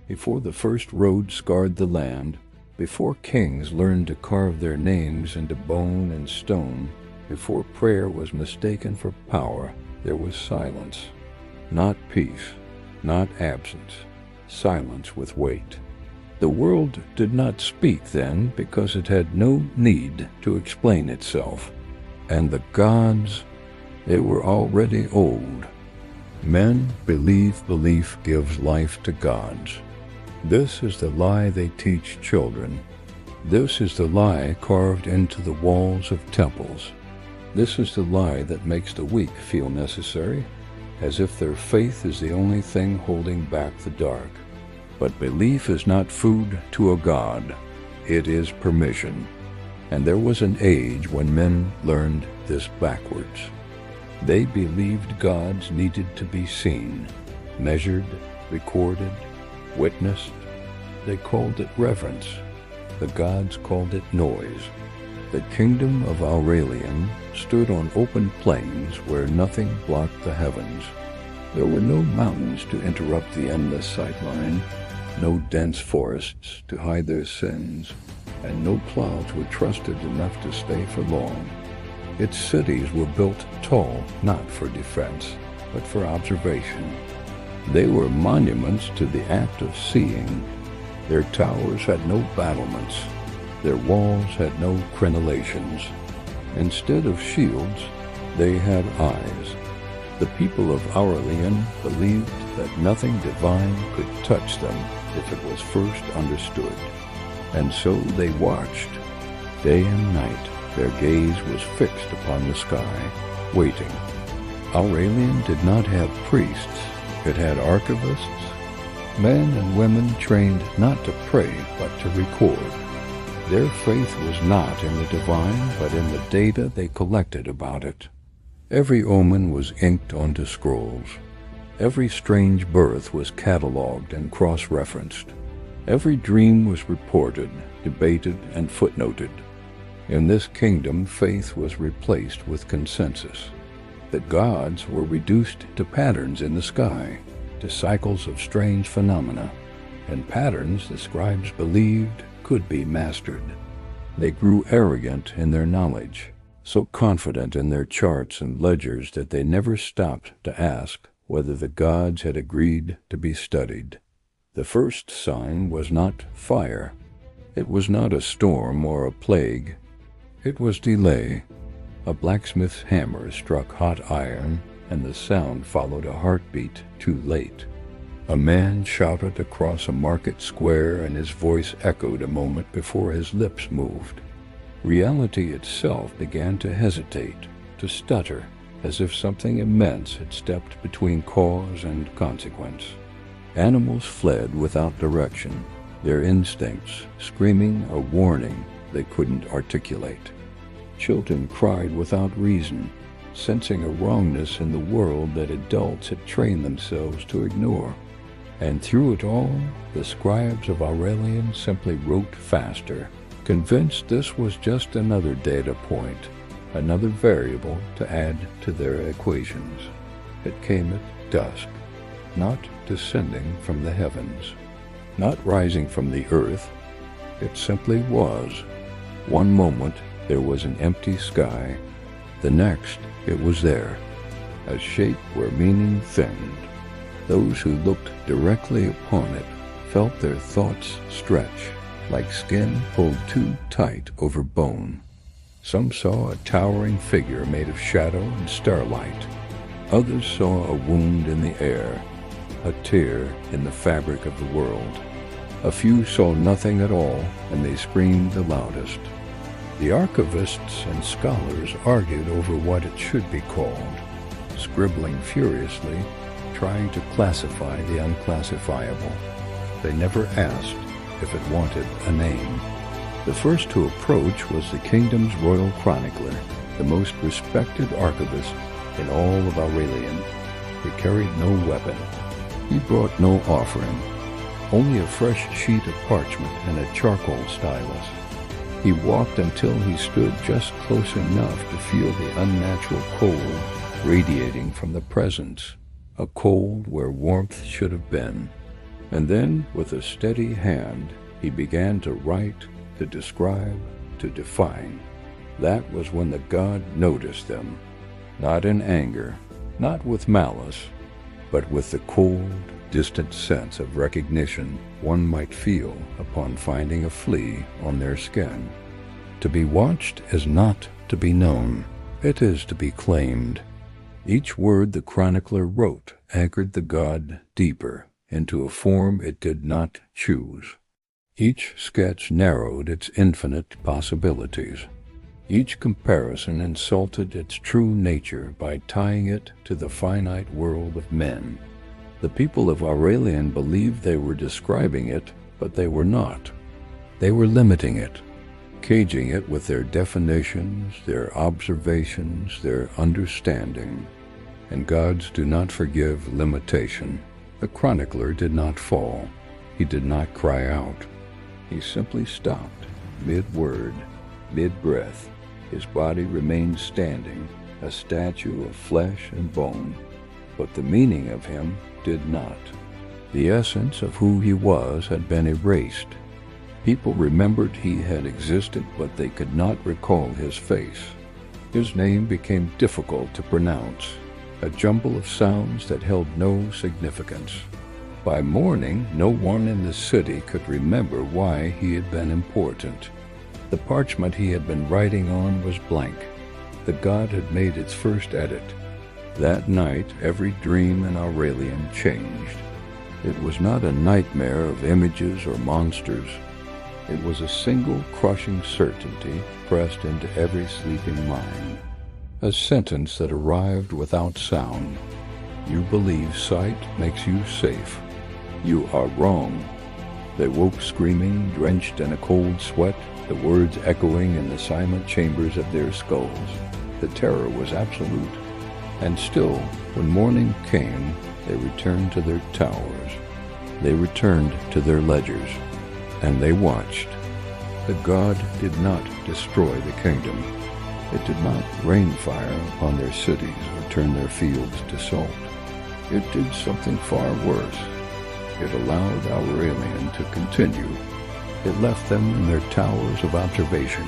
Before the first road scarred the land, before kings learned to carve their names into bone and stone, before prayer was mistaken for power, there was silence. Not peace, not absence, silence with weight. The world did not speak then because it had no need to explain itself. And the gods, they were already old. Men believe belief gives life to gods. This is the lie they teach children. This is the lie carved into the walls of temples. This is the lie that makes the weak feel necessary, as if their faith is the only thing holding back the dark. But belief is not food to a god. It is permission. And there was an age when men learned this backwards. They believed gods needed to be seen, measured, recorded, witnessed. They called it reverence. The gods called it noise. The kingdom of Aurelian stood on open plains where nothing blocked the heavens. There were no mountains to interrupt the endless sightline, no dense forests to hide their sins, and no clouds were trusted enough to stay for long. Its cities were built tall, not for defense, but for observation. They were monuments to the act of seeing. Their towers had no battlements. Their walls had no crenellations. Instead of shields, they had eyes. The people of Aurelian believed that nothing divine could touch them if it was first understood. And so they watched. Day and night, their gaze was fixed upon the sky, waiting. Aurelian did not have priests. It had archivists, men and women trained not to pray but to record. Their faith was not in the divine, but in the data they collected about it. Every omen was inked onto scrolls. Every strange birth was catalogued and cross-referenced. Every dream was reported, debated, and footnoted. In this kingdom, faith was replaced with consensus. The gods were reduced to patterns in the sky, to cycles of strange phenomena, and patterns the scribes believed could be mastered. They grew arrogant in their knowledge, so confident in their charts and ledgers that they never stopped to ask whether the gods had agreed to be studied. The first sign was not fire. It was not a storm or a plague. It was delay. A blacksmith's hammer struck hot iron, and the sound followed a heartbeat too late. A man shouted across a market square, and his voice echoed a moment before his lips moved. Reality itself began to hesitate, to stutter, as if something immense had stepped between cause and consequence. Animals fled without direction, their instincts screaming a warning they couldn't articulate. Children cried without reason, sensing a wrongness in the world that adults had trained themselves to ignore. And through it all, the scribes of Aurelian simply wrote faster, convinced this was just another data point, another variable to add to their equations. It came at dusk, not descending from the heavens, not rising from the earth. It simply was. One moment there was an empty sky, the next it was there, a shape where meaning thinned. Those who looked directly upon it felt their thoughts stretch, like skin pulled too tight over bone. Some saw a towering figure made of shadow and starlight. Others saw a wound in the air, a tear in the fabric of the world. A few saw nothing at all, and they screamed the loudest. The archivists and scholars argued over what it should be called, scribbling furiously, trying to classify the unclassifiable. They never asked if it wanted a name. The first to approach was the kingdom's royal chronicler, the most respected archivist in all of Aurelian. He carried no weapon. He brought no offering, only a fresh sheet of parchment and a charcoal stylus. He walked until he stood just close enough to feel the unnatural cold radiating from the presence, a cold where warmth should have been. And then, with a steady hand, he began to write, to describe, to define. That was when the God noticed them, not in anger, not with malice, but with the cold, distant sense of recognition one might feel upon finding a flea on their skin. To be watched is not to be known, it is to be claimed. Each word the chronicler wrote anchored the God deeper into a form it did not choose. Each sketch narrowed its infinite possibilities. Each comparison insulted its true nature by tying it to the finite world of men. The people of Aurelian believed they were describing it, but they were not. They were limiting it, caging it with their definitions, their observations, their understanding. And gods do not forgive limitation. The chronicler did not fall. He did not cry out. He simply stopped, mid-word, mid-breath. His body remained standing, a statue of flesh and bone. But the meaning of him did not. The essence of who he was had been erased. People remembered he had existed, but they could not recall his face. His name became difficult to pronounce, a jumble of sounds that held no significance. By morning, no one in the city could remember why he had been important. The parchment he had been writing on was blank. The God had made its first edit. That night, every dream in Aurelian changed. It was not a nightmare of images or monsters. It was a single crushing certainty pressed into every sleeping mind. A sentence that arrived without sound. You believe sight makes you safe. You are wrong. They woke screaming, drenched in a cold sweat, the words echoing in the silent chambers of their skulls. The terror was absolute. And still, when morning came, they returned to their towers. They returned to their ledgers. And they watched. The God did not destroy the kingdom. It did not rain fire upon their cities or turn their fields to salt. It did something far worse. It allowed Aurelian to continue. It left them in their towers of observation,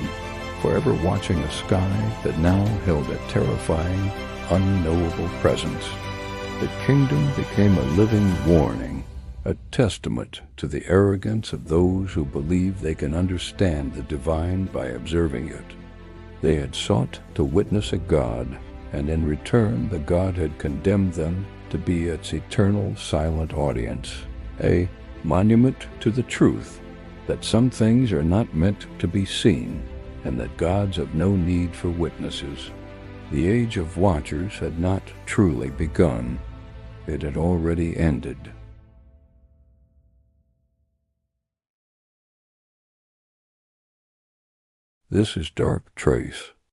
forever watching a sky that now held a terrifying, unknowable presence. The kingdom became a living warning, a testament to the arrogance of those who believe they can understand the divine by observing it. They had sought to witness a God, and in return the God had condemned them to be its eternal silent audience, a monument to the truth that some things are not meant to be seen, and that gods have no need for witnesses. The age of watchers had not truly begun. It had already ended. This is Dark Trace.